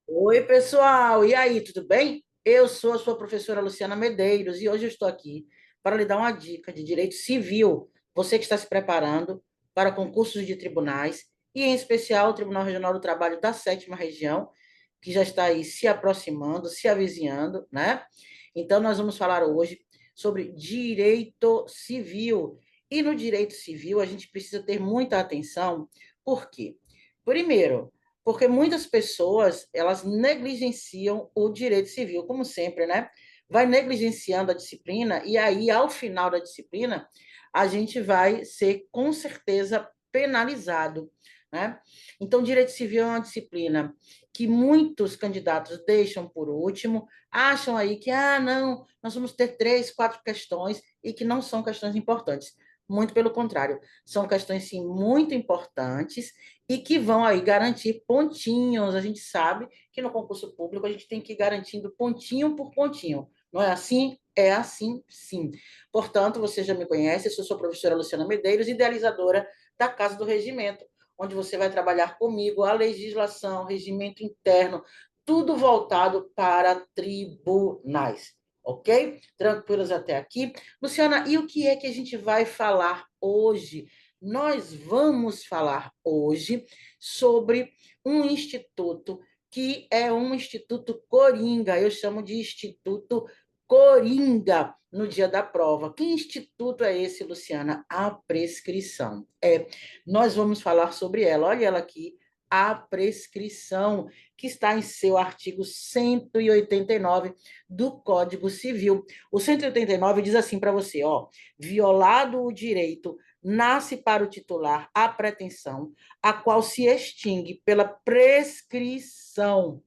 Oi, pessoal! E aí, tudo bem? Eu sou a sua professora Luciana Medeiros e hoje eu estou aqui para lhe dar uma dica de direito civil. Você que está se preparando para concursos de tribunais e, em especial, o Tribunal Regional do Trabalho da Sétima Região, que já está aí se aproximando, se avizinhando, né? Então, nós vamos falar hoje sobre direito civil. E no direito civil, a gente precisa ter muita atenção. Por quê? Primeiro, porque muitas pessoas, elas negligenciam o direito civil, como sempre, né? Vai negligenciando a disciplina e aí, ao final da disciplina, a gente vai ser, com certeza, penalizado, né? Então, direito civil é uma disciplina que muitos candidatos deixam por último, acham aí que, não, nós vamos ter 3, 4 questões e que não são questões importantes. Muito pelo contrário, são questões, sim, muito importantes e que vão aí garantir pontinhos. A gente sabe que no concurso público a gente tem que ir garantindo pontinho por pontinho. Não é assim? É assim, sim. Portanto, você já me conhece, eu sou sua professora Luciana Medeiros, idealizadora da Casa do Regimento, onde você vai trabalhar comigo a legislação, regimento interno, tudo voltado para tribunais. Ok? Tranquilos até aqui? Luciana, e o que é que a gente vai falar hoje? Nós vamos falar hoje sobre um instituto que é um instituto coringa, eu chamo de Instituto Coringa no dia da prova. Que instituto é esse, Luciana? A prescrição. Nós vamos falar sobre ela. Olha ela aqui, a prescrição, que está em seu artigo 189 do Código Civil. O 189 diz assim para você, ó, violado o direito nasce para o titular a pretensão, a qual se extingue pela prescrição.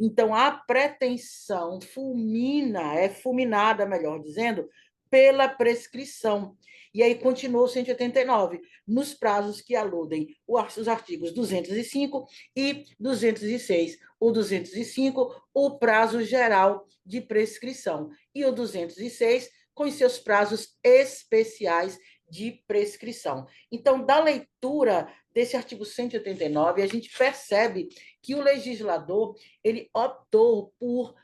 Então, a pretensão fulmina, é fulminada, melhor dizendo, pela prescrição. E aí continua o 189, nos prazos que aludem os artigos 205 e 206. O 205, o prazo geral de prescrição. E o 206, com os seus prazos especiais de prescrição. Então, da leitura desse artigo 189, a gente percebe que o legislador ele optou por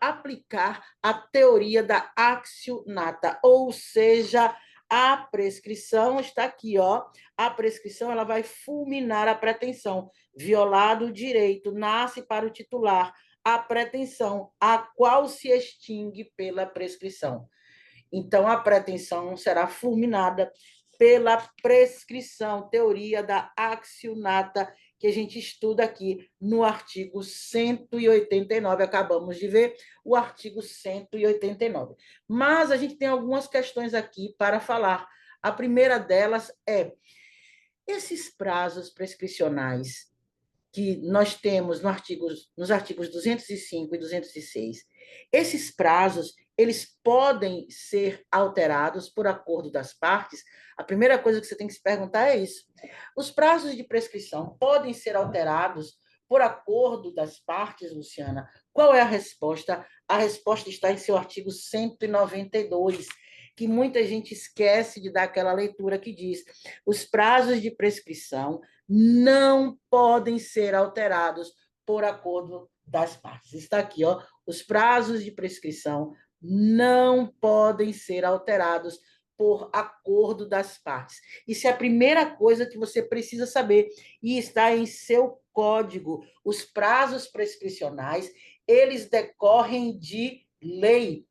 aplicar a teoria da accionata, ou seja, a prescrição está aqui, ó. A prescrição ela vai fulminar a pretensão. Violado o direito, nasce para o titular a pretensão, a qual se extingue pela prescrição. Então, a pretensão será fulminada pela prescrição, teoria da accionata, que a gente estuda aqui no artigo 189. Acabamos de ver o artigo 189. Mas a gente tem algumas questões aqui para falar. A primeira delas é: esses prazos prescricionais que nós temos nos artigos 205 e 206, esses prazos, eles podem ser alterados por acordo das partes? A primeira coisa que você tem que se perguntar é isso. Os prazos de prescrição podem ser alterados por acordo das partes, Luciana? Qual é a resposta? A resposta está em seu artigo 192, que muita gente esquece de dar aquela leitura que diz: os prazos de prescrição não podem ser alterados por acordo das partes. Está aqui, ó, os prazos de prescrição não podem ser alterados por acordo das partes. Isso é a primeira coisa que você precisa saber e está em seu código. Os prazos prescricionais, eles decorrem de lei.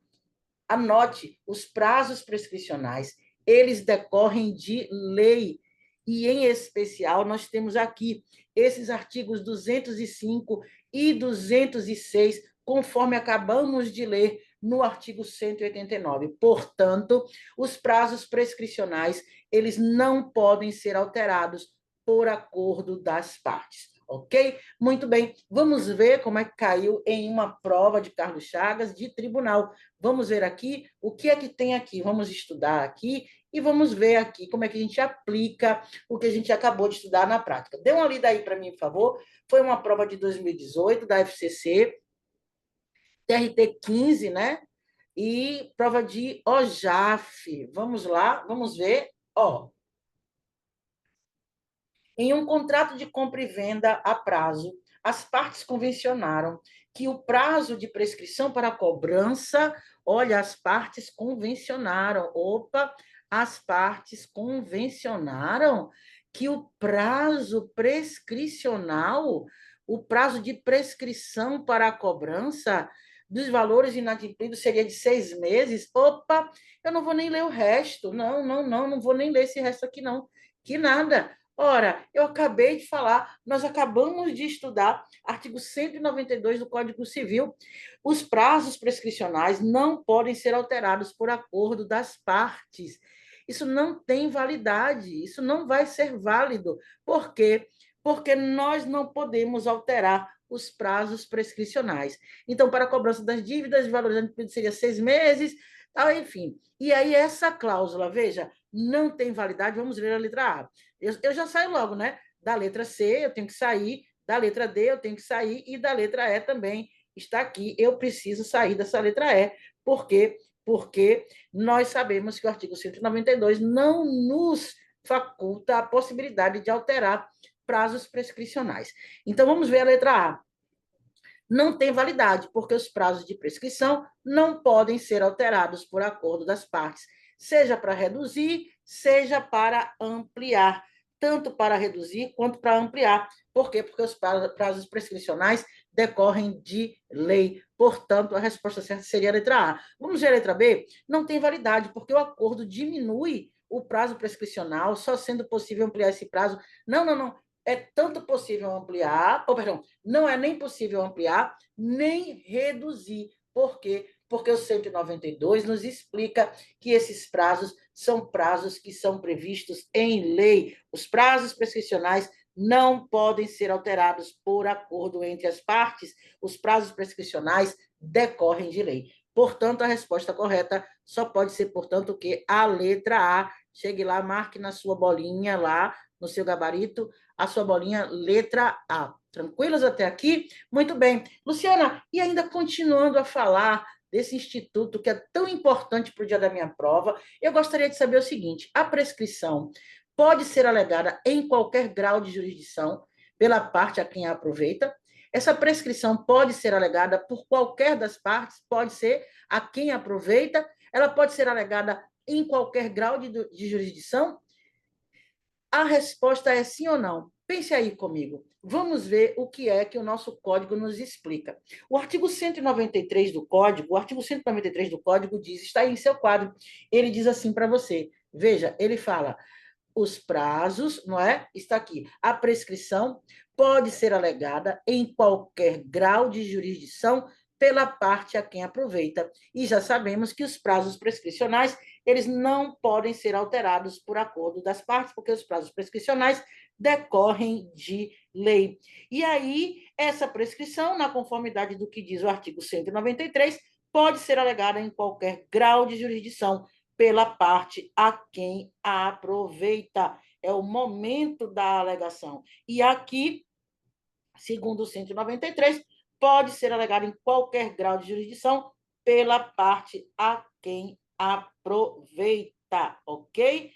Anote, os prazos prescricionais, eles decorrem de lei. E, em especial, nós temos aqui esses artigos 205 e 206, conforme acabamos de ler no artigo 189. Portanto, os prazos prescricionais, eles não podem ser alterados por acordo das partes. Ok? Muito bem. Vamos ver como é que caiu em uma prova de Carlos Chagas de tribunal. Vamos ver aqui o que é que tem aqui. Vamos estudar aqui e vamos ver aqui como é que a gente aplica o que a gente acabou de estudar na prática. Dê uma lida aí para mim, por favor. Foi uma prova de 2018 da FCC, TRT 15, né? E prova de OJAF. Vamos lá, vamos ver. Ó, em um contrato de compra e venda a prazo, as partes convencionaram que o prazo de prescrição para a cobrança, olha, as partes convencionaram, opa, as partes convencionaram que o prazo prescricional, o prazo de prescrição para a cobrança dos valores inadimplidos seria de 6 meses. Opa, eu não vou nem ler o resto. Não vou nem ler esse resto aqui, não. Que nada. Ora, eu acabei de falar, nós acabamos de estudar artigo 192 do Código Civil. Os prazos prescricionais não podem ser alterados por acordo das partes. Isso não tem validade, isso não vai ser válido. Por quê? Porque nós não podemos alterar os prazos prescricionais. Então, para a cobrança das dívidas, de valores adquiridos seria 6 meses, tal, enfim. E aí, essa cláusula, veja, não tem validade, vamos ver a letra A. Eu já saio logo, né? Da letra C, eu tenho que sair, da letra D, eu tenho que sair, e da letra E também está aqui. Eu preciso sair dessa letra E. Por quê? Porque nós sabemos que o artigo 192 não nos faculta a possibilidade de alterar prazos prescricionais. Então, vamos ver a letra A. Não tem validade, porque os prazos de prescrição não podem ser alterados por acordo das partes, seja para reduzir, seja para ampliar, tanto para reduzir quanto para ampliar. Por quê? Porque os prazos prescricionais decorrem de lei. Portanto, a resposta certa seria a letra A. Vamos ver a letra B? Não tem validade, porque o acordo diminui o prazo prescricional, só sendo possível ampliar esse prazo. Não. É tanto possível ampliar, perdão, não é nem possível ampliar, nem reduzir. Por quê? Porque o 192 nos explica que esses prazos são prazos que são previstos em lei. Os prazos prescricionais não podem ser alterados por acordo entre as partes. Os prazos prescricionais decorrem de lei. Portanto, a resposta correta só pode ser, portanto, que a letra A. Chegue lá, marque na sua bolinha lá, no seu gabarito, a sua bolinha letra A. Tranquilos até aqui? Muito bem. Luciana, e ainda continuando a falar desse instituto que é tão importante para o dia da minha prova, eu gostaria de saber o seguinte: a prescrição pode ser alegada em qualquer grau de jurisdição pela parte a quem a aproveita? Essa prescrição pode ser alegada por qualquer das partes, pode ser a quem aproveita, ela pode ser alegada em qualquer grau de jurisdição? A resposta é sim ou não. Pense aí comigo. Vamos ver o que é que o nosso código nos explica. O artigo 193 do código, o artigo 193 do código diz, está aí em seu quadro, ele diz assim para você. Veja, ele fala: os prazos, não é? Está aqui. A prescrição pode ser alegada em qualquer grau de jurisdição pela parte a quem aproveita. E já sabemos que os prazos prescricionais, eles não podem ser alterados por acordo das partes, porque os prazos prescricionais decorrem de lei. E aí, essa prescrição, na conformidade do que diz o artigo 193, pode ser alegada em qualquer grau de jurisdição pela parte a quem a aproveita. É o momento da alegação. E aqui, segundo o 193, pode ser alegado em qualquer grau de jurisdição pela parte a quem aproveita, ok?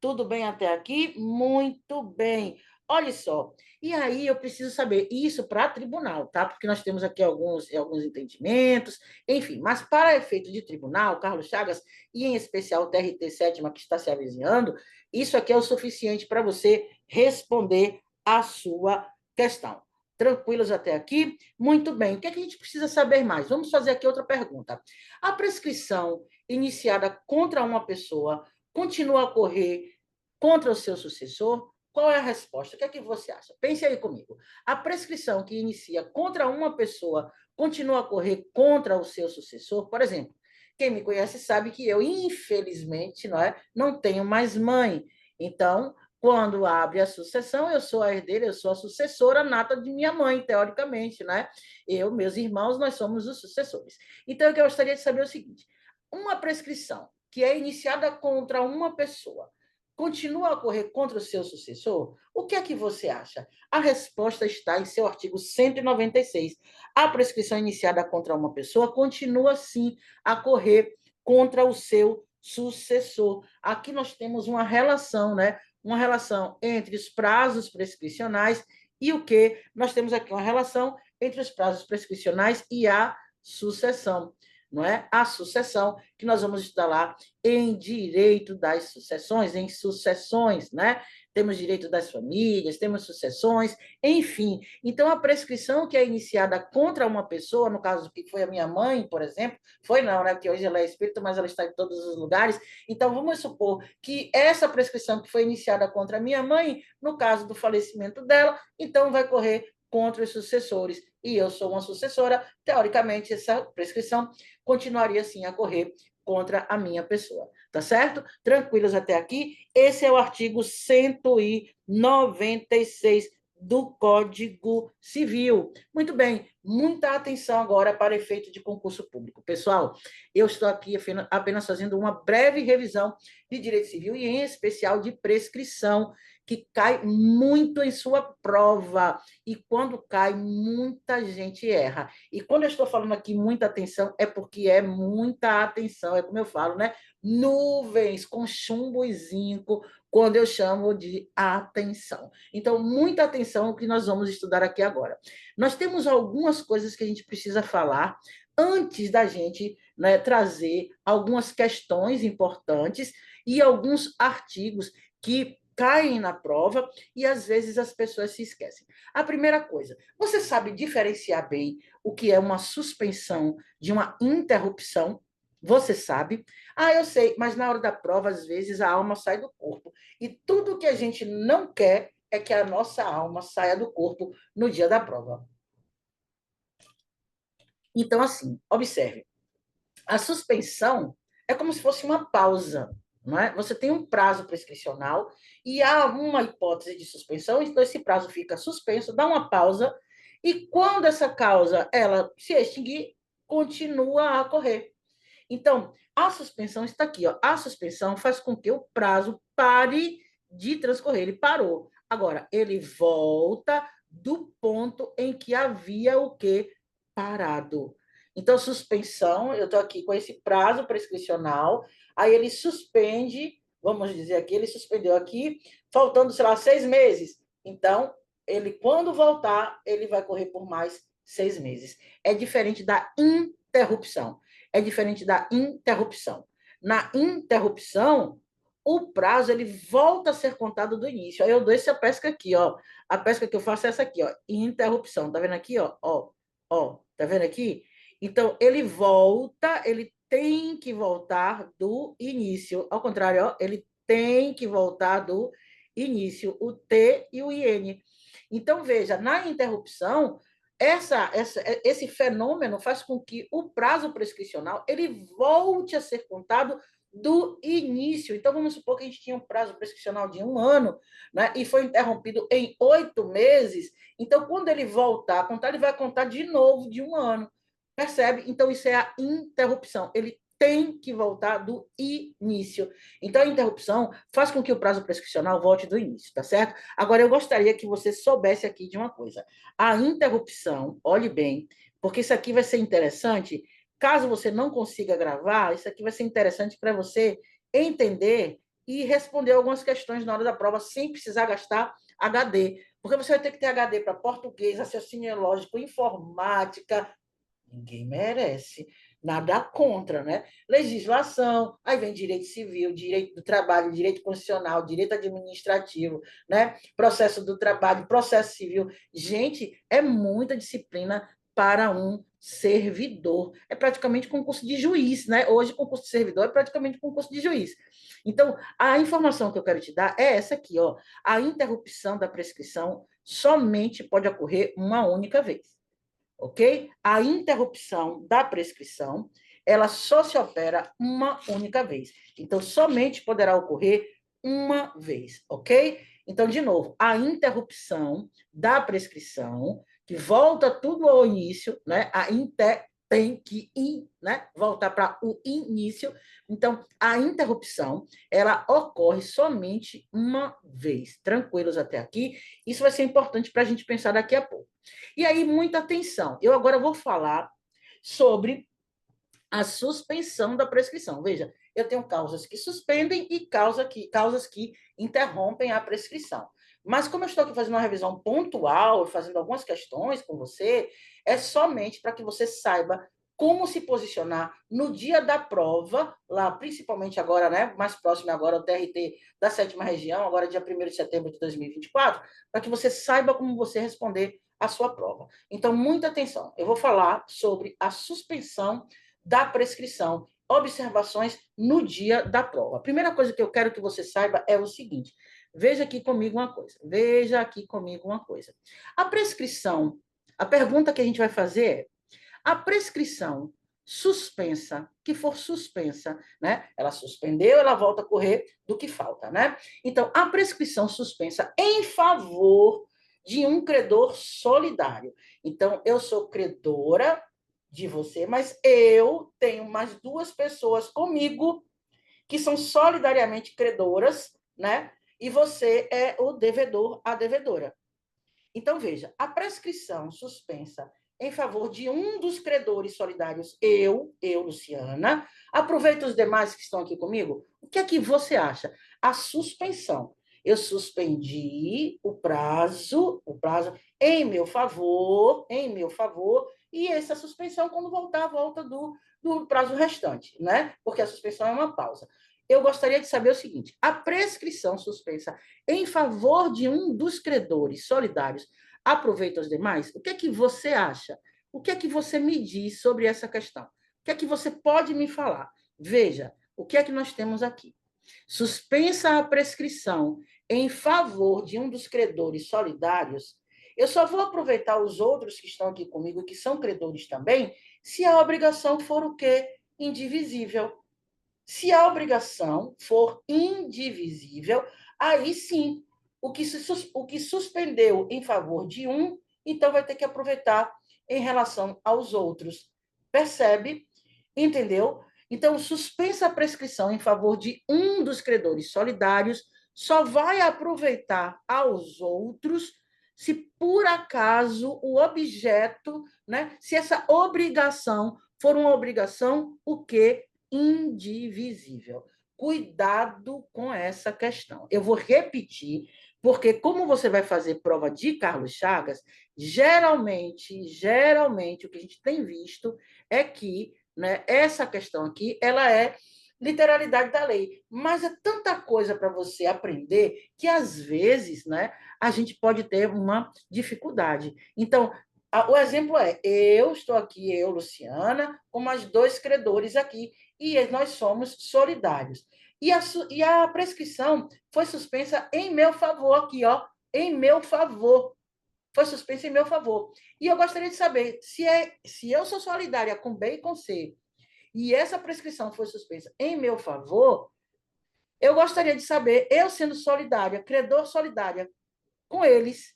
Tudo bem até aqui? Muito bem. Olha só, e aí eu preciso saber isso para tribunal, tá? Porque nós temos aqui alguns entendimentos, enfim, mas para efeito de tribunal, Carlos Chagas, e em especial o TRT7 que está se avizinhando, isso aqui é o suficiente para você responder a sua questão. Tranquilos até aqui? Muito bem. O que é que a gente precisa saber mais? Vamos fazer aqui outra pergunta. A prescrição iniciada contra uma pessoa continua a correr contra o seu sucessor? Qual é a resposta? O que é que você acha? Pense aí comigo. A prescrição que inicia contra uma pessoa continua a correr contra o seu sucessor? Por exemplo, quem me conhece sabe que eu, infelizmente, não tenho mais mãe. Então, quando abre a sucessão, eu sou a herdeira, eu sou a sucessora nata de minha mãe, teoricamente, né? Eu, meus irmãos, nós somos os sucessores. Então, eu gostaria de saber o seguinte: uma prescrição que é iniciada contra uma pessoa continua a correr contra o seu sucessor? O que é que você acha? A resposta está em seu artigo 196. A prescrição iniciada contra uma pessoa continua, sim, a correr contra o seu sucessor. Aqui nós temos uma relação, né? Uma relação entre os prazos prescricionais E o que? Nós temos aqui uma relação entre os prazos prescricionais e a sucessão, não é? A sucessão, que nós vamos estudar lá em direito das sucessões, em sucessões, né? Temos direito das famílias, temos sucessões, enfim. Então, a prescrição que é iniciada contra uma pessoa, no caso que foi a minha mãe, por exemplo, foi não, né? Porque hoje ela é espírita, mas ela está em todos os lugares. Então, vamos supor que essa prescrição que foi iniciada contra a minha mãe, no caso do falecimento dela, então vai correr contra os sucessores. E eu sou uma sucessora, teoricamente, essa prescrição continuaria, sim, a correr contra a minha pessoa. Tá certo? Tranquilos até aqui? Esse é o artigo 196 do Código Civil. Muito bem, muita atenção agora para efeito de concurso público. Pessoal, eu estou aqui apenas fazendo uma breve revisão de direito civil e, em especial, de prescrição, que cai muito em sua prova. E quando cai, muita gente erra. E quando eu estou falando aqui muita atenção, é porque é muita atenção, é como eu falo, né? Nuvens com chumbo e zinco, quando eu chamo de atenção. Então, muita atenção ao que nós vamos estudar aqui agora. Nós temos algumas coisas que a gente precisa falar antes da gente, né, trazer algumas questões importantes e alguns artigos que caem na prova e às vezes as pessoas se esquecem. A primeira coisa, você sabe diferenciar bem o que é uma suspensão de uma interrupção? Você sabe? Ah, eu sei, mas na hora da prova, às vezes, a alma sai do corpo. E tudo que a gente não quer é que a nossa alma saia do corpo no dia da prova. Então, assim, observe. A suspensão é como se fosse uma pausa, não é? Você tem um prazo prescricional e há uma hipótese de suspensão, então esse prazo fica suspenso, dá uma pausa, e quando essa causa ela se extinguir, continua a correr. Então, a suspensão está aqui, ó. A suspensão faz com que o prazo pare de transcorrer. Ele parou. Agora, ele volta do ponto em que havia o quê? Parado. Então, suspensão, eu estou aqui com esse prazo prescricional, aí ele suspende, vamos dizer aqui, ele suspendeu aqui, faltando, sei lá, 6 meses. Então, ele, quando voltar, ele vai correr por mais 6 meses. É diferente da interrupção. É diferente da interrupção. Na interrupção, o prazo ele volta a ser contado do início. Aí eu dou essa pesca aqui, ó. A pesca que eu faço é essa aqui, ó. Interrupção. Tá vendo aqui, ó? Ó. Tá vendo aqui? Então, ele volta, ele tem que voltar do início. Ao contrário, ó, ele tem que voltar do início. O T e o IN. Então, veja, na interrupção, esse fenômeno faz com que o prazo prescricional ele volte a ser contado do início. Então, vamos supor que a gente tinha um prazo prescricional de 1 ano, né, e foi interrompido em 8 meses. Então, quando ele voltar a contar, ele vai contar de novo de 1 ano. Percebe? Então, isso é a interrupção. Ele tem que voltar do início. Então, a interrupção faz com que o prazo prescricional volte do início, tá certo? Agora, eu gostaria que você soubesse aqui de uma coisa. A interrupção, olhe bem, porque isso aqui vai ser interessante. Caso você não consiga gravar, isso aqui vai ser interessante para você entender e responder algumas questões na hora da prova sem precisar gastar HD. Porque você vai ter que ter HD para português, raciocínio lógico, informática. Ninguém merece. Nada contra, né? Legislação, aí vem direito civil, direito do trabalho, direito constitucional, direito administrativo, né? Processo do trabalho, processo civil. Gente, é muita disciplina para um servidor. É praticamente concurso de juiz, né? Hoje, concurso de servidor é praticamente concurso de juiz. Então, a informação que eu quero te dar é essa aqui, ó. A interrupção da prescrição somente pode ocorrer uma única vez, ok? A interrupção da prescrição, ela só se opera uma única vez. Então, somente poderá ocorrer uma vez, ok? Então, de novo, a interrupção da prescrição, que volta tudo ao início, né? A inter tem que né? Voltar para o início. Então, a interrupção, ela ocorre somente uma vez. Tranquilos até aqui? Isso vai ser importante para a gente pensar daqui a pouco. E aí, muita atenção. Eu agora vou falar sobre a suspensão da prescrição. Veja, eu tenho causas que suspendem e causas que interrompem a prescrição. Mas como eu estou aqui fazendo uma revisão pontual, fazendo algumas questões com você, é somente para que você saiba como se posicionar no dia da prova, lá principalmente agora, né, mais próximo agora, o TRT da 7ª região, agora dia 1º de setembro de 2024, para que você saiba como você responder a sua prova. Então, muita atenção. Eu vou falar sobre a suspensão da prescrição, observações no dia da prova. A primeira coisa que eu quero que você saiba é o seguinte: veja aqui comigo uma coisa. Veja aqui comigo uma coisa. A prescrição, a pergunta que a gente vai fazer é: a prescrição suspensa, que for suspensa, né? Ela suspendeu, ela volta a correr do que falta, né? Então, a prescrição suspensa em favor de um credor solidário. Então, eu sou credora de você, mas eu tenho mais 2 pessoas comigo que são solidariamente credoras, né? E você é o devedor, a devedora. Então, veja, a prescrição suspensa em favor de um dos credores solidários, Luciana, aproveita os demais que estão aqui comigo. O que é que você acha? A suspensão. Eu suspendi o prazo em meu favor, e essa suspensão, quando voltar, volta do prazo restante, né? Porque a suspensão é uma pausa. Eu gostaria de saber o seguinte: a prescrição suspensa em favor de um dos credores solidários aproveita os demais? O que é que você acha? O que é que você me diz sobre essa questão? O que é que você pode me falar? Veja, o que é que nós temos aqui? Suspensa a prescrição em favor de um dos credores solidários. Eu só vou aproveitar os outros que estão aqui comigo, que são credores também, se a obrigação for o quê? Indivisível. Se a obrigação for indivisível, aí sim, o que suspendeu em favor de um, então vai ter que aproveitar em relação aos outros. Percebe? Entendeu? Então, suspensa a prescrição em favor de um dos credores solidários, só vai aproveitar aos outros se por acaso o objeto, né, se essa obrigação for uma obrigação o quê? Indivisível. Cuidado com essa questão. Eu vou repetir, porque como você vai fazer prova de Carlos Chagas, geralmente o que a gente tem visto é que, né, essa questão aqui, ela é literalidade da lei, mas é tanta coisa para você aprender que às vezes, né, a gente pode ter uma dificuldade. Então, o exemplo é: eu estou aqui, eu, Luciana, com mais 2 credores aqui, e nós somos solidários. E a prescrição foi suspensa em meu favor aqui, ó, em meu favor. Foi suspensa em meu favor. E eu gostaria de saber se eu sou solidária com B e com C, e essa prescrição foi suspensa em meu favor, eu gostaria de saber, eu sendo solidária, credor solidária com eles,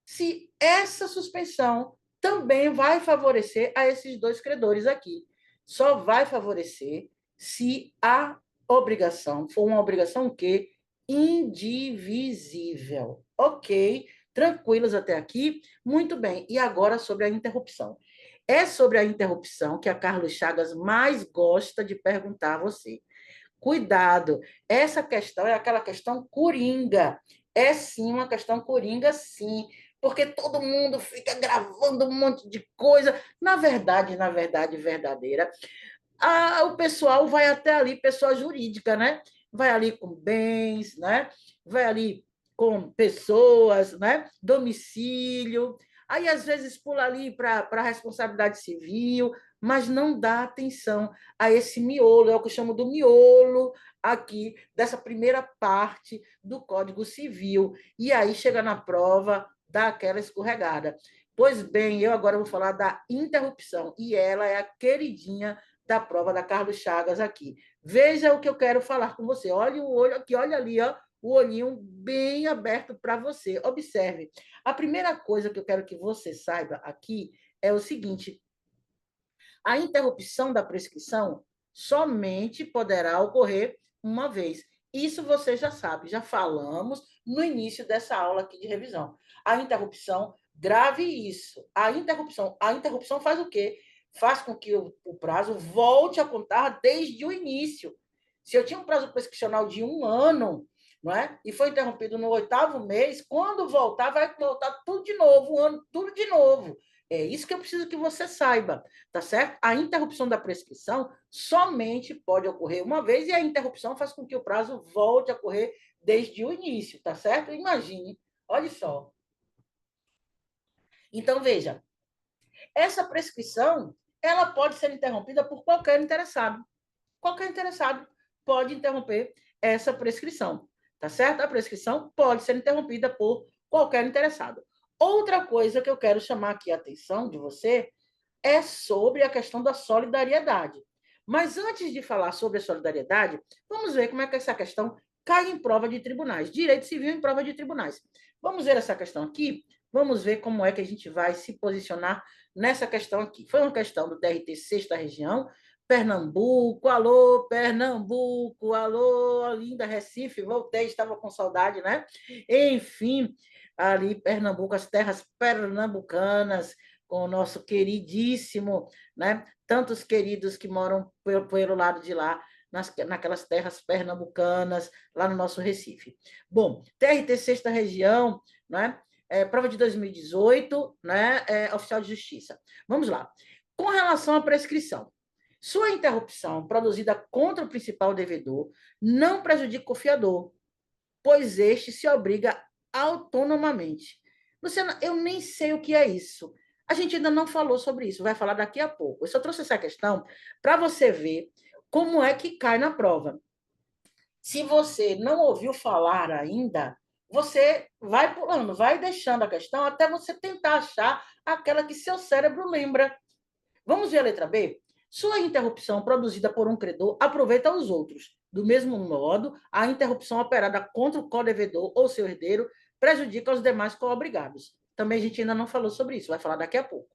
se essa suspensão também vai favorecer a esses 2 credores aqui. Só vai favorecer se a obrigação for uma obrigação o quê? Indivisível. Ok? Tranquilos até aqui? Muito bem. E agora sobre a interrupção. É sobre a interrupção que a Carlos Chagas mais gosta de perguntar a você. Cuidado, essa questão é aquela questão coringa. É sim uma questão coringa, sim, porque todo mundo fica gravando um monte de coisa. Na verdade, verdadeira. O pessoal vai até ali, pessoa jurídica, né? Vai ali com bens, né? Vai ali com pessoas, né? Domicílio. Aí, às vezes, pula ali para a responsabilidade civil, mas não dá atenção a esse miolo, é o que eu chamo do miolo aqui, dessa primeira parte do Código Civil. E aí chega na prova, dá aquela escorregada. Pois bem, eu agora vou falar da interrupção, e ela é a queridinha da prova da Carlos Chagas aqui. Veja o que eu quero falar com você. Olha o olho aqui, olha ali, ó, o olhinho bem aberto para você. Observe. A primeira coisa que eu quero que você saiba aqui é o seguinte: a interrupção da prescrição somente poderá ocorrer uma vez. Isso você já sabe, já falamos no início dessa aula aqui de revisão. A interrupção, grave isso. A interrupção faz o quê? Faz com que o prazo volte a contar desde o início. Se eu tinha um prazo prescricional de 1 ano, não é? E foi interrompido no 8º mês, quando voltar, vai voltar tudo de novo, o ano tudo de novo. É isso que eu preciso que você saiba, tá certo? A interrupção da prescrição somente pode ocorrer uma vez e a interrupção faz com que o prazo volte a ocorrer desde o início, tá certo? Imagine, olha só. Então, veja, essa prescrição, ela pode ser interrompida por qualquer interessado. Qualquer interessado pode interromper essa prescrição, tá certo? A prescrição pode ser interrompida por qualquer interessado. Outra coisa que eu quero chamar aqui a atenção de você é sobre a questão da solidariedade. Mas antes de falar sobre a solidariedade, vamos ver como é que essa questão cai em prova de tribunais. Direito civil em prova de tribunais. Vamos ver essa questão aqui? Vamos ver como é que a gente vai se posicionar nessa questão aqui. Foi uma questão do TRT Sexta Região, Pernambuco, alô, Pernambuco, alô, linda Recife, voltei, estava com saudade, né? Enfim, ali, Pernambuco, as terras pernambucanas, com o nosso queridíssimo, né? Tantos queridos que moram pelo lado de lá, naquelas terras pernambucanas, lá no nosso Recife. Bom, TRT Sexta Região, né? Prova de 2018, né? Oficial de Justiça. Vamos lá. Com relação à prescrição, sua interrupção produzida contra o principal devedor não prejudica o fiador, pois este se obriga autonomamente. Luciana, eu nem sei o que é isso. A gente ainda não falou sobre isso, vai falar daqui a pouco. Eu só trouxe essa questão para você ver como é que cai na prova. Se você não ouviu falar ainda, você vai pulando, vai deixando a questão até você tentar achar aquela que seu cérebro lembra. Vamos ver a letra B? Sua interrupção produzida por um credor aproveita os outros. Do mesmo modo, a interrupção operada contra o co-devedor ou seu herdeiro prejudica os demais co-obrigados. Também a gente ainda não falou sobre isso, vai falar daqui a pouco.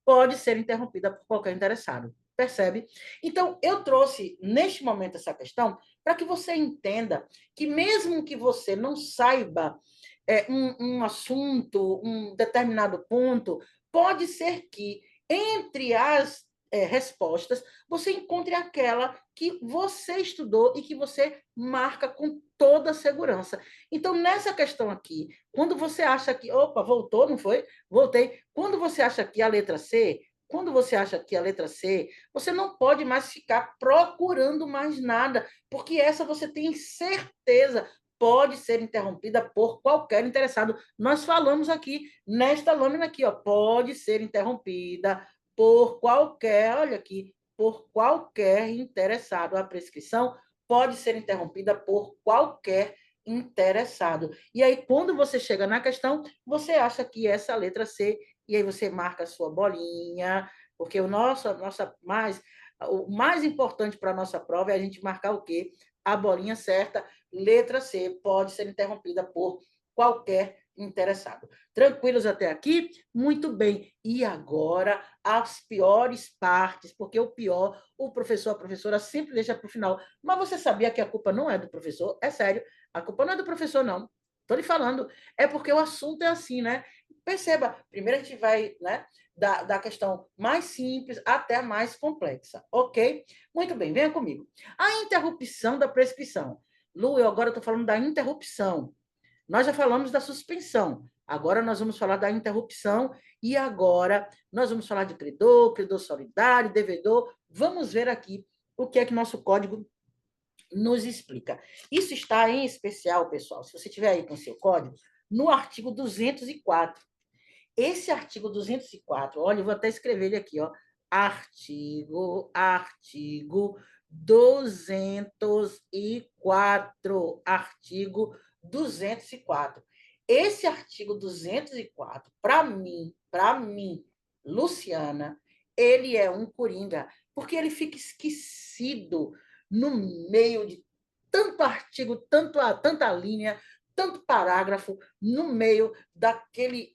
Pode ser interrompida por qualquer interessado. Percebe? Então, eu trouxe neste momento essa questão para que você entenda que, mesmo que você não saiba um assunto, um determinado ponto, pode ser que, entre as respostas, você encontre aquela que você estudou e que você marca com toda a segurança. Então, nessa questão aqui, quando você acha que, opa, voltou, não foi? Voltei. Quando você acha que a letra C, quando você acha que a letra C, você não pode mais ficar procurando mais nada, porque essa você tem certeza pode ser interrompida por qualquer interessado. Nós falamos aqui nesta lâmina aqui, ó, pode ser interrompida por qualquer, olha aqui, por qualquer interessado. A prescrição pode ser interrompida por qualquer interessado. E aí, quando você chega na questão, você acha que essa letra C, e aí você marca a sua bolinha, porque o mais importante para a nossa prova é a gente marcar o quê? A bolinha certa, letra C, pode ser interrompida por qualquer interessado. Tranquilos até aqui? Muito bem. E agora, as piores partes, porque o pior, o professor, a professora sempre deixa para o final. Mas você sabia que a culpa não é do professor? É sério, a culpa não é do professor, não. Estou lhe falando. É porque o assunto é assim, né? Perceba, primeiro a gente vai, né, da questão mais simples até a mais complexa, ok? Muito bem, venha comigo. A interrupção da prescrição. Lu, eu agora estou falando da interrupção. Nós já falamos da suspensão. Agora nós vamos falar da interrupção e agora nós vamos falar de credor, credor solidário, devedor. Vamos ver aqui o que é que nosso código nos explica. Isso está em especial, pessoal, se você tiver aí com o seu código, no artigo 204. Esse artigo 204, olha, eu vou até escrever ele aqui, ó. Artigo 204. Artigo 204. Esse artigo 204, para mim, Luciana, ele é um coringa, porque ele fica esquecido no meio de tanto artigo, tanta linha, tanto parágrafo, no meio daquele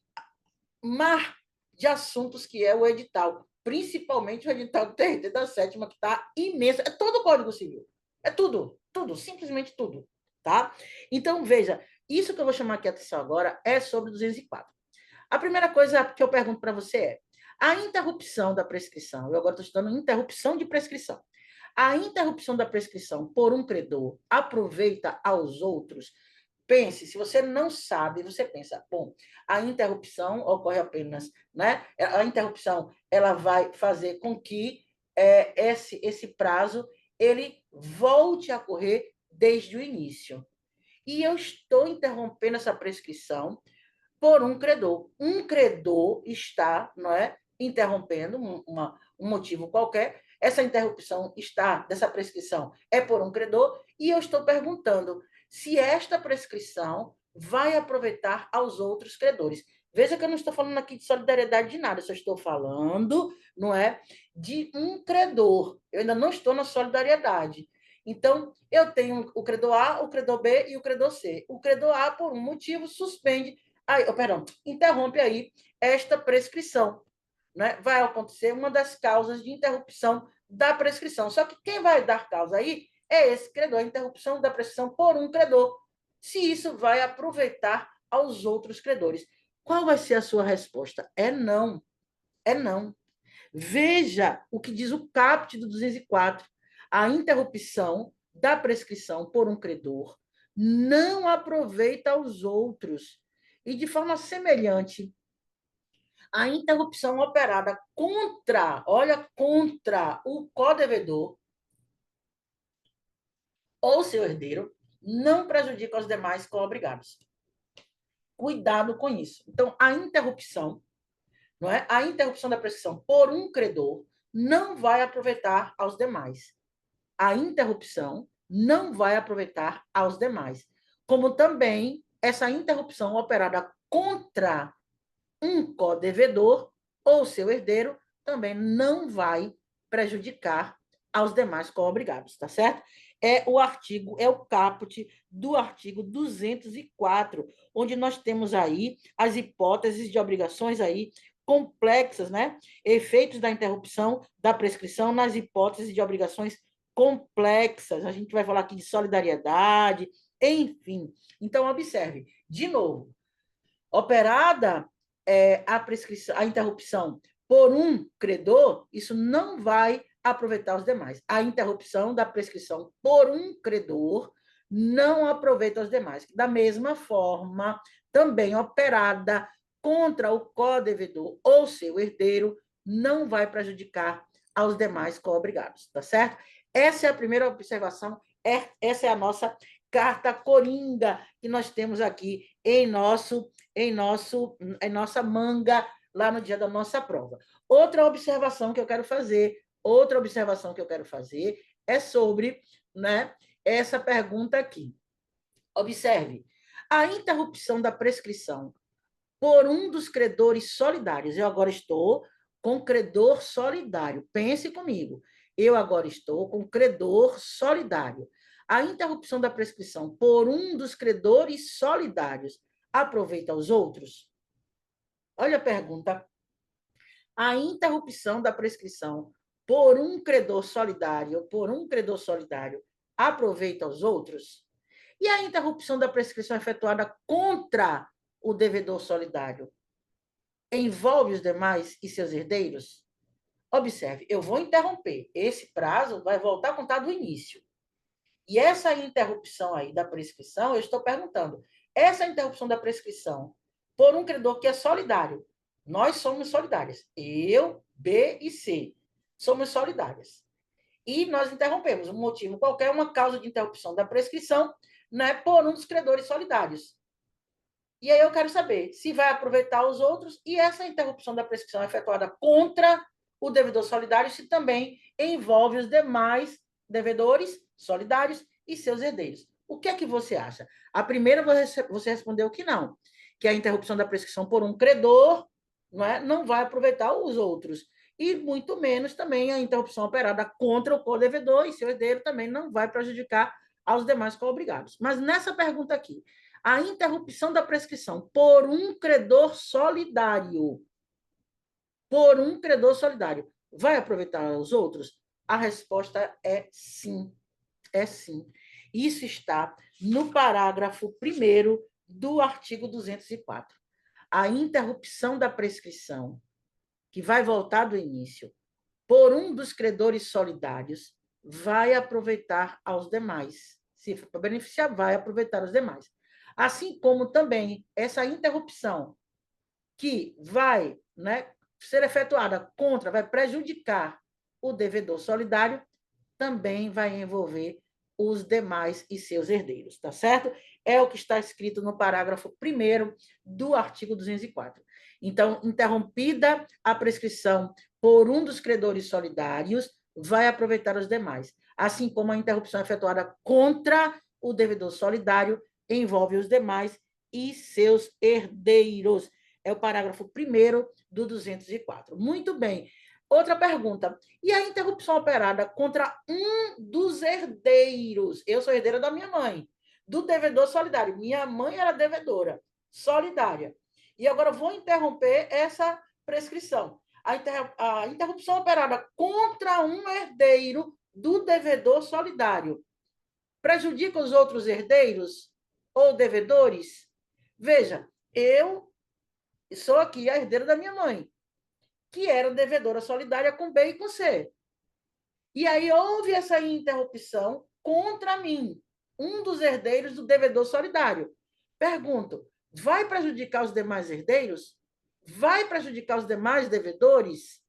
mar de assuntos que é o edital, principalmente o edital do TRT da sétima, que está imenso. É todo o Código Civil. É tudo, tudo, simplesmente tudo. Tá? Então, veja, isso que eu vou chamar aqui a atenção agora é sobre 204. A primeira coisa que eu pergunto para você é a interrupção da prescrição. Eu agora estou estudando interrupção de prescrição. A interrupção da prescrição por um credor aproveita aos outros. Pense, se você não sabe, você pensa, bom, a interrupção ocorre apenas, né? A interrupção, ela vai fazer com que esse prazo ele volte a correr desde o início. E eu estou interrompendo essa prescrição por um credor. Um credor está, não é, interrompendo um motivo qualquer. Essa interrupção está dessa prescrição é por um credor e eu estou perguntando se esta prescrição vai aproveitar aos outros credores. Veja que eu não estou falando aqui de solidariedade de nada, eu só estou falando, não é, de um credor. Eu ainda não estou na solidariedade. Então, eu tenho o credor A, o credor B e o credor C. O credor A, por um motivo, suspende aí, perdão, interrompe aí esta prescrição. Né? Vai acontecer uma das causas de interrupção da prescrição. Só que quem vai dar causa aí é esse credor, a interrupção da prescrição por um credor. Se isso vai aproveitar aos outros credores. Qual vai ser a sua resposta? É não. É não. Veja o que diz o caput do 204. A interrupção da prescrição por um credor não aproveita aos outros. E de forma semelhante, a interrupção operada contra, olha, contra o codevedor ou seu herdeiro não prejudica os demais co-obrigados. Cuidado com isso. Então, a interrupção, não é? A interrupção da prescrição por um credor não vai aproveitar aos demais. A interrupção não vai aproveitar aos demais. Como também essa interrupção operada contra um codevedor ou seu herdeiro também não vai prejudicar aos demais co-obrigados, tá certo? É o artigo, é o caput do artigo 204, onde nós temos aí as hipóteses de obrigações aí complexas, né? Efeitos da interrupção da prescrição nas hipóteses de obrigações complexas. A gente vai falar aqui de solidariedade, enfim. Então, observe, de novo, operada a prescrição, a interrupção por um credor, isso não vai aproveitar os demais. A interrupção da prescrição por um credor não aproveita os demais. Da mesma forma, também operada contra o co-devedor ou seu herdeiro, não vai prejudicar aos demais co-obrigados, tá certo? Essa é a primeira observação, essa é a nossa carta coringa que nós temos aqui em nossa manga lá no dia da nossa prova. Outra observação que eu quero fazer é sobre, né, essa pergunta aqui. Observe, a interrupção da prescrição por um dos credores solidários. Eu agora estou com credor solidário. Pense comigo. Eu agora estou com credor solidário. A interrupção da prescrição por um dos credores solidários aproveita os outros? Olha a pergunta. A interrupção da prescrição por um credor solidário, aproveita os outros? E a interrupção da prescrição efetuada contra o devedor solidário envolve os demais e seus herdeiros? Observe, eu vou interromper. Esse prazo vai voltar a contar do início. E essa interrupção aí da prescrição, eu estou perguntando, essa interrupção da prescrição por um credor que é solidário, nós somos solidários. Eu, B e C, somos solidárias. E nós interrompemos, um motivo qualquer, uma causa de interrupção da prescrição, né, por um dos credores solidários. E aí eu quero saber se vai aproveitar os outros e essa interrupção da prescrição é efetuada contra o devedor solidário, se também envolve os demais devedores solidários e seus herdeiros. O que é que você acha? A primeira você respondeu que não, que a interrupção da prescrição por um credor não vai aproveitar os outros. E muito menos também a interrupção operada contra o co-devedor e seu herdeiro também não vai prejudicar aos demais co-obrigados. Mas nessa pergunta aqui, a interrupção da prescrição por um credor solidário, vai aproveitar os outros? A resposta é sim. É sim. Isso está no parágrafo 1º do artigo 204. A interrupção da prescrição, que vai voltar do início, por um dos credores solidários, vai aproveitar aos demais. Se for para beneficiar, vai aproveitar os demais. Assim como também essa interrupção que vai, né, ser efetuada contra, vai prejudicar o devedor solidário, também vai envolver os demais e seus herdeiros, tá certo? É o que está escrito no parágrafo 1º do artigo 204. Então, interrompida a prescrição por um dos credores solidários, vai aproveitar os demais, assim como a interrupção efetuada contra o devedor solidário envolve os demais e seus herdeiros. É o parágrafo 1º do 204. Muito bem. Outra pergunta. E a interrupção operada contra um dos herdeiros? Eu sou herdeira da minha mãe, do devedor solidário. Minha mãe era devedora solidária. E agora vou interromper essa prescrição. A interrupção operada contra um herdeiro do devedor solidário prejudica os outros herdeiros ou devedores? Veja, eu sou aqui a herdeira da minha mãe, que era devedora solidária com B e com C. E aí houve essa interrupção contra mim, um dos herdeiros do devedor solidário. Pergunto, vai prejudicar os demais herdeiros? Vai prejudicar os demais devedores?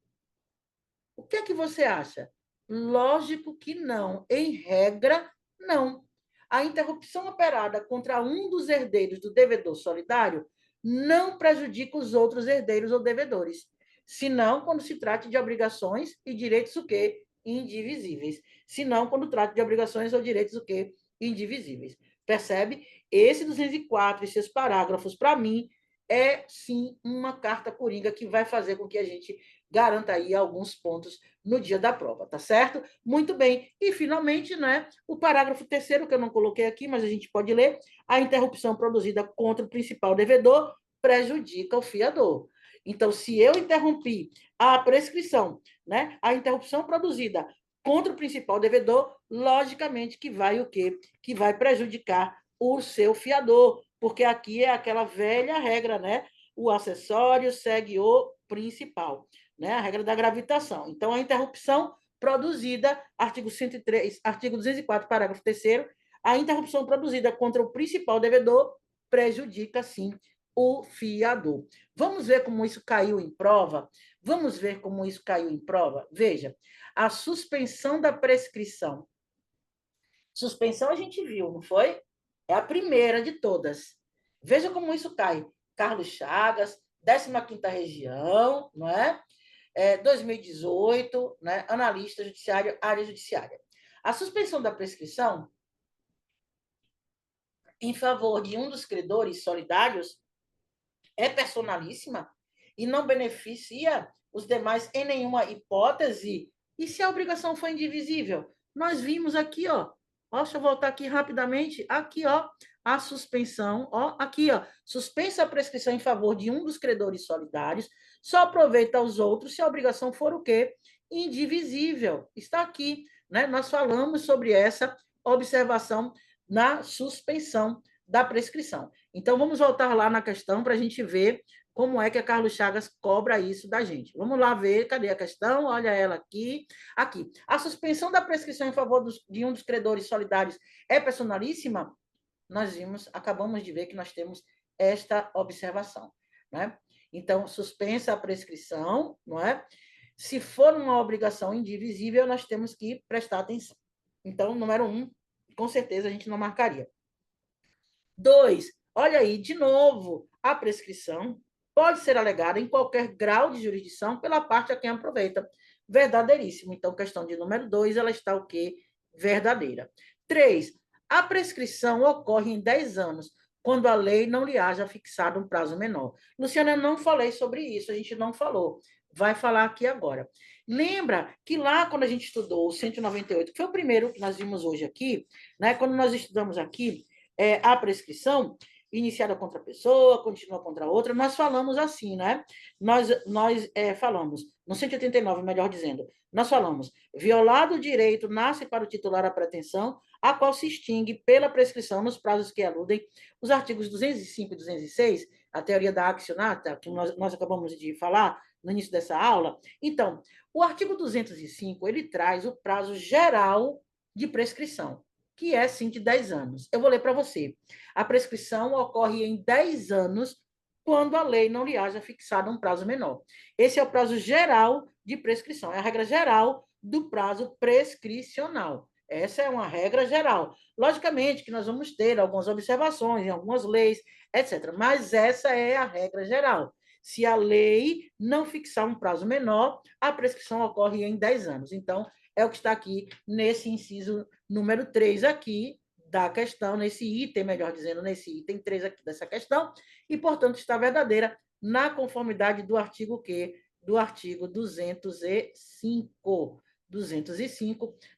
O que é que você acha? Lógico que não. Em regra, não. A interrupção operada contra um dos herdeiros do devedor solidário não prejudica os outros herdeiros ou devedores, senão quando se trata de obrigações e direitos o quê? Indivisíveis. Senão quando trata de obrigações ou direitos o quê? Indivisíveis. Percebe? Esse 204 e seus parágrafos, para mim, é sim uma carta coringa que vai fazer com que a gente garanta aí alguns pontos no dia da prova, tá certo? Muito bem. E, finalmente, né, o parágrafo 3º, que eu não coloquei aqui, mas a gente pode ler, a interrupção produzida contra o principal devedor prejudica o fiador. Então, se eu interrompi a prescrição, né, a interrupção produzida contra o principal devedor, logicamente que vai o quê? Que vai prejudicar o seu fiador, porque aqui é aquela velha regra, né? O acessório segue o principal, né? A regra da gravitação. Então, a interrupção produzida, artigo 103, artigo 204, parágrafo 3º, a interrupção produzida contra o principal devedor prejudica, sim, o fiador. Vamos ver como isso caiu em prova? Vamos ver como isso caiu em prova? Veja, a suspensão da prescrição. Suspensão a gente viu, não foi? É a primeira de todas. Veja como isso cai. Carlos Chagas, 15ª região, não é? 2018, né? Analista judiciário, área judiciária. A suspensão da prescrição em favor de um dos credores solidários é personalíssima e não beneficia os demais em nenhuma hipótese. E se a obrigação for indivisível? Nós vimos aqui, ó. Deixa eu voltar aqui rapidamente. Aqui, ó, a suspensão, ó, aqui, ó, suspensa a prescrição em favor de um dos credores solidários, só aproveita os outros se a obrigação for o quê? Indivisível. Está aqui, né? Nós falamos sobre essa observação na suspensão da prescrição. Então, vamos voltar lá na questão para a gente ver como é que a Carlos Chagas cobra isso da gente. Vamos lá ver, cadê a questão? Olha ela aqui. Aqui. A suspensão da prescrição em favor de um dos credores solidários é personalíssima? Nós vimos, acabamos de ver que nós temos esta observação, né? Então, suspensa a prescrição, não é? Se for uma obrigação indivisível, nós temos que prestar atenção. Então, número 1, com certeza a gente não marcaria. 2, olha aí, de novo, a prescrição pode ser alegada em qualquer grau de jurisdição pela parte a quem aproveita. Verdadeiríssimo. Então, questão de número 2, ela está o quê? Verdadeira. 3, a prescrição ocorre em 10 anos, quando a lei não lhe haja fixado um prazo menor. Luciana, eu não falei sobre isso, a gente não falou. Vai falar aqui agora. Lembra que lá, quando a gente estudou o 198, que foi o primeiro que nós vimos hoje aqui, né? Quando nós estudamos aqui, a prescrição iniciada contra a pessoa, continua contra a outra, nós falamos assim, né? Nós falamos, no 189, melhor dizendo, nós falamos, violado o direito, nasce para o titular a pretensão, a qual se extingue pela prescrição nos prazos que aludem os artigos 205 e 206 a teoria da accionata, que nós acabamos de falar no início dessa aula. Então, o artigo 205, ele traz o prazo geral de prescrição, que é, sim, de 10 anos. Eu vou ler para você. A prescrição ocorre em 10 anos quando a lei não lhe haja fixado um prazo menor. Esse é o prazo geral de prescrição, é a regra geral do prazo prescricional. Essa é uma regra geral. Logicamente que nós vamos ter algumas observações em algumas leis, etc. Mas essa é a regra geral. Se a lei não fixar um prazo menor, a prescrição ocorre em 10 anos. Então, é o que está aqui nesse inciso número 3 aqui da questão, nesse item, melhor dizendo, nesse item 3 aqui dessa questão, e, portanto, está verdadeira na conformidade do artigo quê? Do artigo 205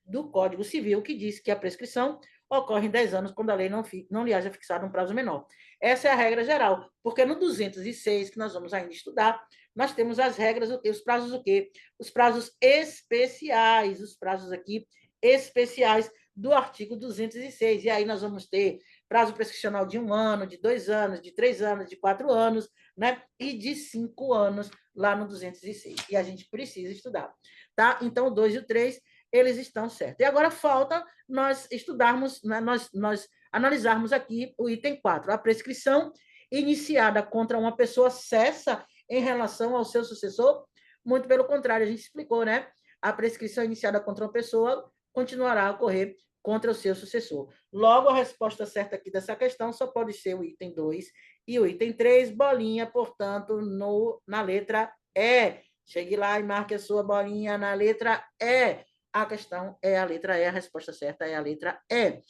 do Código Civil, que diz que a prescrição ocorre em 10 anos quando a lei não lhe haja fixado um prazo menor. Essa é a regra geral, porque no 206, que nós vamos ainda estudar, nós temos as regras, os prazos o quê? Os prazos especiais, os prazos aqui especiais do artigo 206. E aí nós vamos ter prazo prescricional de 1 ano, de 2 anos, de 3 anos, de 4 anos, né? E de 5 anos lá no 206. E a gente precisa estudar, tá? Então, o 2 e o 3, eles estão certos. E agora falta nós estudarmos, né? nós analisarmos aqui o item 4, a prescrição iniciada contra uma pessoa cessa em relação ao seu sucessor. Muito pelo contrário, a gente explicou, né? A prescrição iniciada contra uma pessoa continuará a ocorrer contra o seu sucessor. Logo, a resposta certa aqui dessa questão só pode ser o item 2 e o item 3, bolinha, portanto, na letra E. Chegue lá e marque a sua bolinha na letra E. A questão é a letra E, a resposta certa é a letra E.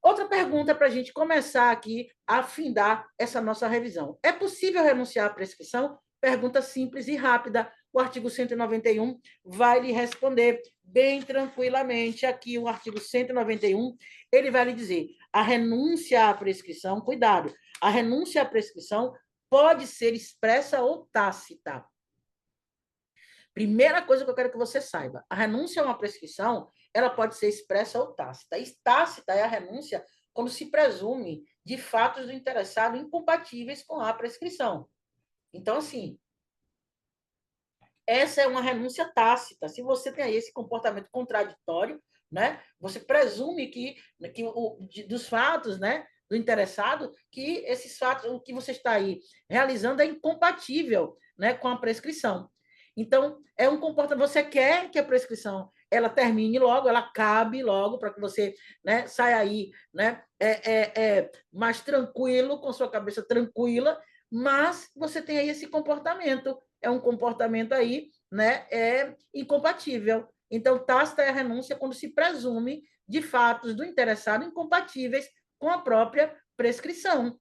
Outra pergunta para a gente começar aqui a afindar essa nossa revisão. É possível renunciar à prescrição? Pergunta simples e rápida. O artigo 191 vai lhe responder bem tranquilamente. Aqui, o artigo 191, ele vai lhe dizer: a renúncia à prescrição, cuidado, a renúncia à prescrição pode ser expressa ou tácita. Primeira coisa que eu quero que você saiba: a renúncia a uma prescrição, ela pode ser expressa ou tácita. E tácita é a renúncia quando se presume de fatos do interessado incompatíveis com a prescrição. Então, assim, essa é uma renúncia tácita. Se você tem aí esse comportamento contraditório, né, você presume que dos fatos, né, do interessado, que esses fatos, o que você está aí realizando é incompatível, né, com a prescrição. Então, é um comportamento. Você quer que a prescrição ela termine logo, ela acabe logo, para que você, né, saia aí, né, mais tranquilo, com sua cabeça tranquila, mas você tem aí esse comportamento. É um comportamento aí, né, incompatível. Então, tácita é a renúncia quando se presume de fatos do interessado incompatíveis com a própria prescrição,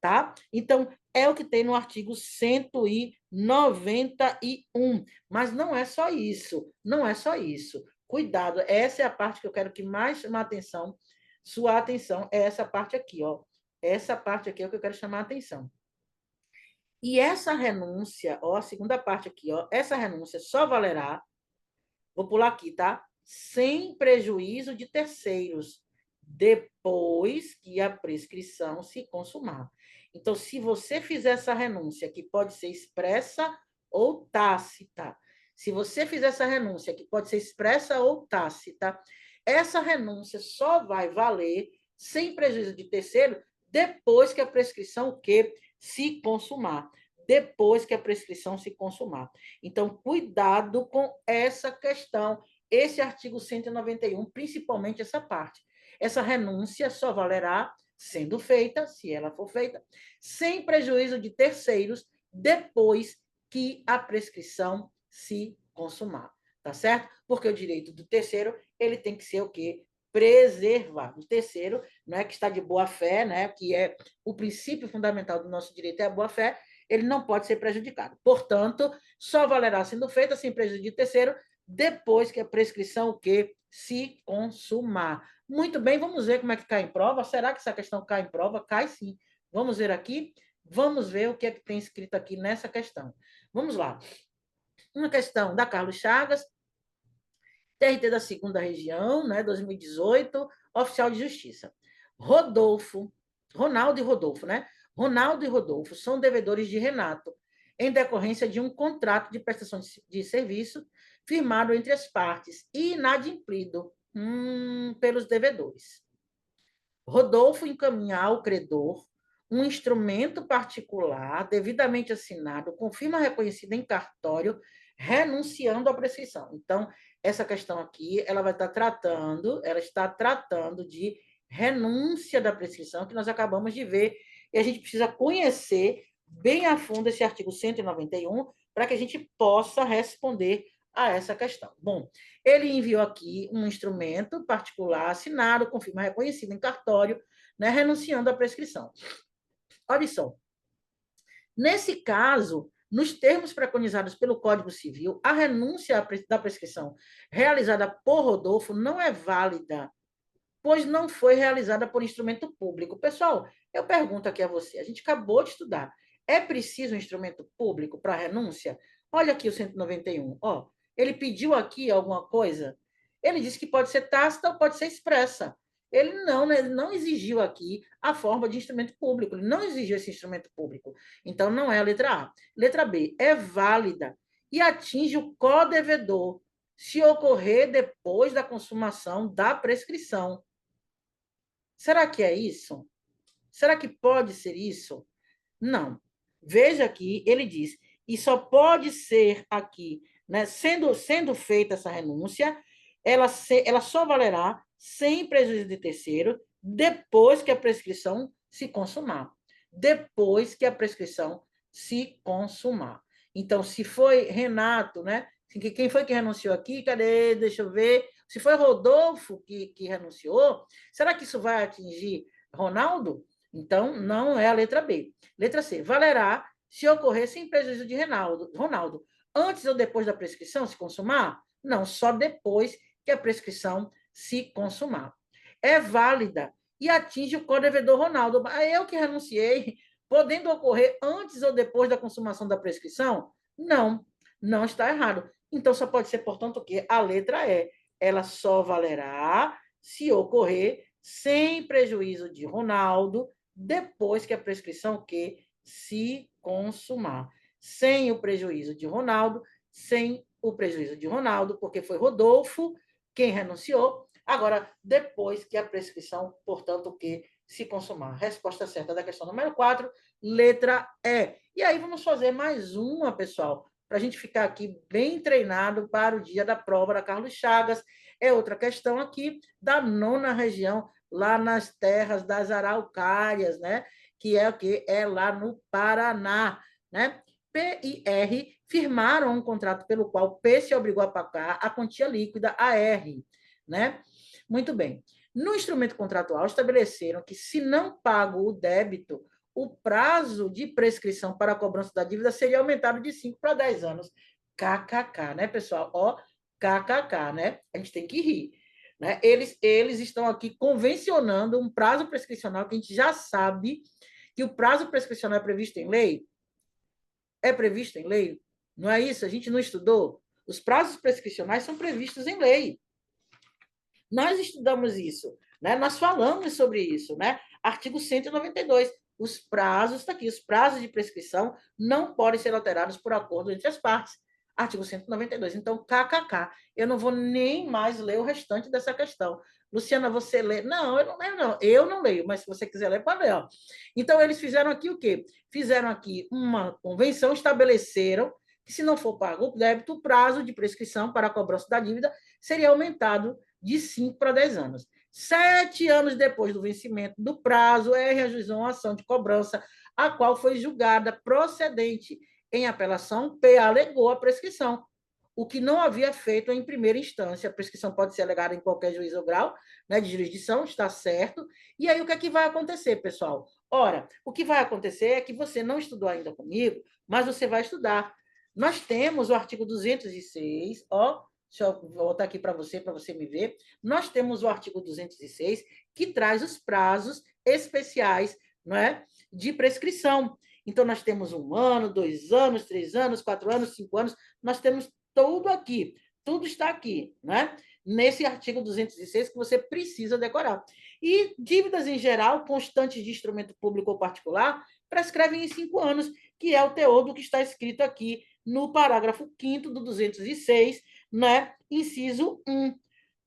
tá? Então, é o que tem no artigo 191. Mas não é só isso, não é só isso. Cuidado, essa é a parte que eu quero que mais chame a atenção, sua atenção, é essa parte aqui, ó. Essa parte aqui é o que eu quero chamar a atenção. E essa renúncia, ó, a segunda parte aqui, ó, essa renúncia só valerá, vou pular aqui, tá? Sem prejuízo de terceiros, depois que a prescrição se consumar. Então, se você fizer essa renúncia, que pode ser expressa ou tácita, se você fizer essa renúncia, que pode ser expressa ou tácita, essa renúncia só vai valer sem prejuízo de terceiro depois que a prescrição o quê? Se consumar. Depois que a prescrição se consumar. Então, cuidado com essa questão, esse artigo 191, principalmente essa parte. Essa renúncia só valerá sendo feita, se ela for feita, sem prejuízo de terceiros, depois que a prescrição se consumar, tá certo? Porque o direito do terceiro, ele tem que ser o quê? Preservado. O terceiro, né, que está de boa-fé, né, que é o princípio fundamental do nosso direito, é a boa-fé, ele não pode ser prejudicado. Portanto, só valerá sendo feita sem prejuízo de terceiro, depois que a prescrição o quê? Se consumar. Muito bem, vamos ver como é que cai em prova. Será que essa questão cai em prova? Cai sim. Vamos ver aqui. Vamos ver o que é que tem escrito aqui nessa questão. Vamos lá. Uma questão da Carlos Chagas, TRT da 2ª Região, né, 2018, oficial de justiça. Ronaldo e Rodolfo, né? Ronaldo e Rodolfo são devedores de Renato, em decorrência de um contrato de prestação de serviço firmado entre as partes e inadimplido pelos devedores. Rodolfo encaminha ao credor um instrumento particular devidamente assinado, com firma reconhecida em cartório, renunciando à prescrição. Então, essa questão aqui, ela está tratando de renúncia da prescrição, que nós acabamos de ver, e a gente precisa conhecer bem a fundo esse artigo 191 para que a gente possa responder a essa questão. Bom, ele enviou aqui um instrumento particular assinado com firma reconhecida em cartório, né, renunciando à prescrição. Olha só. Nesse caso, nos termos preconizados pelo Código Civil, a renúncia da prescrição realizada por Rodolfo não é válida, pois não foi realizada por instrumento público. Pessoal, eu pergunto aqui a você, a gente acabou de estudar, é preciso um instrumento público para renúncia? Olha aqui o 191, ó, ele pediu aqui alguma coisa, ele disse que pode ser tácita ou pode ser expressa. Ele não exigiu aqui a forma de instrumento público, ele não exigiu esse instrumento público. Então, não é a letra A. Letra B, é válida e atinge o codevedor se ocorrer depois da consumação da prescrição. Será que é isso? Será que pode ser isso? Não. Veja aqui, ele diz, e só pode ser aqui, né, sendo feita essa renúncia, ela só valerá sem prejuízo de terceiro, depois que a prescrição se consumar. Depois que a prescrição se consumar. Então, se foi Renato, né? Quem foi que renunciou aqui? Cadê? Deixa eu ver. Se foi Rodolfo que renunciou, será que isso vai atingir Ronaldo? Então, não é a letra B. Letra C, valerá se ocorrer sem prejuízo de Ronaldo. Antes ou depois da prescrição se consumar? Não, só depois que a prescrição se consumar. É válida e atinge o codevedor Ronaldo. Eu que renunciei, podendo ocorrer antes ou depois da consumação da prescrição? Não, não está errado. Então, só pode ser, portanto, o quê? A letra E. Ela só valerá se ocorrer sem prejuízo de Ronaldo, depois que a prescrição que se consumar. Sem o prejuízo de Ronaldo, sem o prejuízo de Ronaldo, porque foi Rodolfo quem renunciou. Agora, depois que a prescrição, portanto, que se consumar. Resposta certa da questão número 4, letra E. E aí vamos fazer mais uma, pessoal, para a gente ficar aqui bem treinado para o dia da prova da Carlos Chagas. É outra questão aqui da 9ª região, lá nas terras das Araucárias, né? Que é o que é lá no Paraná, né? P e R firmaram um contrato pelo qual P se obrigou a pagar a quantia líquida a R, né? Muito bem. No instrumento contratual, estabeleceram que, se não pago o débito, o prazo de prescrição para a cobrança da dívida seria aumentado de 5 para 10 anos. KKK, né, pessoal? Ó, KKK, né? A gente tem que rir. Né? Eles estão aqui convencionando um prazo prescricional que a gente já sabe que o prazo prescricional é previsto em lei. É previsto em lei? Não é isso? A gente não estudou? Os prazos prescricionais são previstos em lei. Nós estudamos isso, né? Nós falamos sobre isso, né? Artigo 192. Os prazos, está aqui, os prazos de prescrição não podem ser alterados por acordo entre as partes. Artigo 192. Então, KKK. Eu não vou nem mais ler o restante dessa questão. Luciana, você lê? Não, eu não leio, não. Eu não leio, mas se você quiser ler, pode ler. Ó. Então, eles fizeram aqui o quê? Fizeram aqui uma convenção, estabeleceram que, se não for pago o débito, o prazo de prescrição para a cobrança da dívida seria aumentado de 5 para 10 anos. 7 anos depois do vencimento do prazo, R ajuizou uma ação de cobrança, a qual foi julgada procedente. Em apelação, P alegou a prescrição, o que não havia feito em primeira instância. A prescrição pode ser alegada em qualquer juízo ou grau, né, de jurisdição, está certo. E aí, o que é que vai acontecer, pessoal? Ora, o que vai acontecer é que você não estudou ainda comigo, mas você vai estudar. Nós temos o artigo 206, ó, deixa eu voltar aqui para você me ver. Nós temos o artigo 206, que traz os prazos especiais, não é, de prescrição. Então, nós temos 1 ano, 2 anos, 3 anos, 4 anos, 5 anos, nós temos tudo aqui, tudo está aqui, né? Nesse artigo 206 que você precisa decorar. E dívidas em geral, constantes de instrumento público ou particular, prescrevem em 5 anos, que é o teor do que está escrito aqui no parágrafo 5º do 206, né? Inciso 1.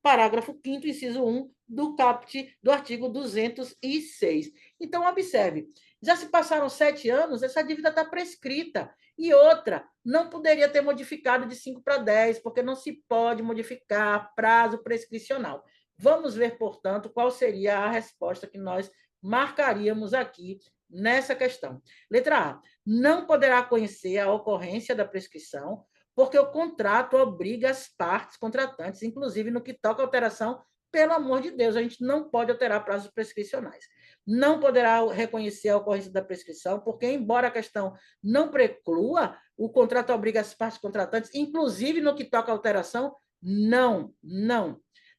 Parágrafo 5º, inciso 1 do caput do artigo 206. Então, observe, já se passaram 7 anos, essa dívida está prescrita. E outra, não poderia ter modificado de 5 para 10, porque não se pode modificar prazo prescricional. Vamos ver, portanto, qual seria a resposta que nós marcaríamos aqui nessa questão. Letra A. Não poderá conhecer a ocorrência da prescrição, porque o contrato obriga as partes contratantes, inclusive no que toca à alteração, pelo amor de Deus, a gente não pode alterar prazos prescricionais. Não poderá reconhecer a ocorrência da prescrição, porque, embora a questão não preclua, o contrato obriga as partes contratantes, inclusive no que toca à alteração, não.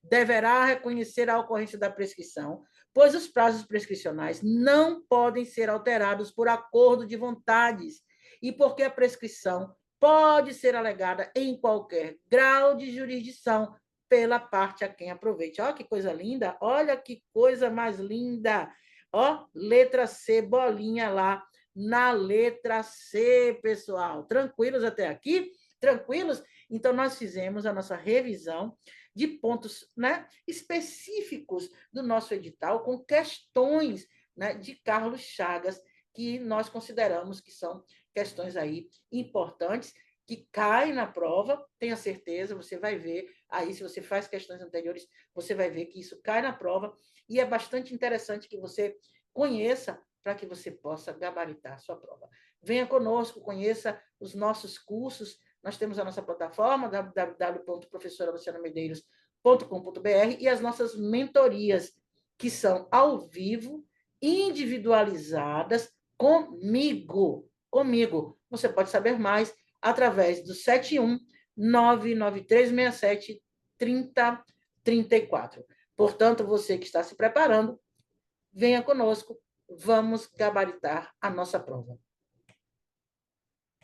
Deverá reconhecer a ocorrência da prescrição, pois os prazos prescricionais não podem ser alterados por acordo de vontades e porque a prescrição pode ser alegada em qualquer grau de jurisdição pela parte a quem aproveite. Olha que coisa linda, olha que coisa mais linda. Ó, letra C, bolinha lá na letra C, pessoal. Tranquilos até aqui? Tranquilos? Então, nós fizemos a nossa revisão de pontos, né, específicos do nosso edital, com questões, né, de Carlos Chagas, que nós consideramos que são questões aí importantes, que caem na prova, tenha certeza, você vai ver aí, se você faz questões anteriores, você vai ver que isso cai na prova, e é bastante interessante que você conheça para que você possa gabaritar a sua prova. Venha conosco, conheça os nossos cursos, nós temos a nossa plataforma, www.professoralucianamedeiros.com.br, e as nossas mentorias, que são ao vivo, individualizadas, comigo. Você pode saber mais através do 71993673034. Portanto, você que está se preparando, venha conosco, vamos gabaritar a nossa prova.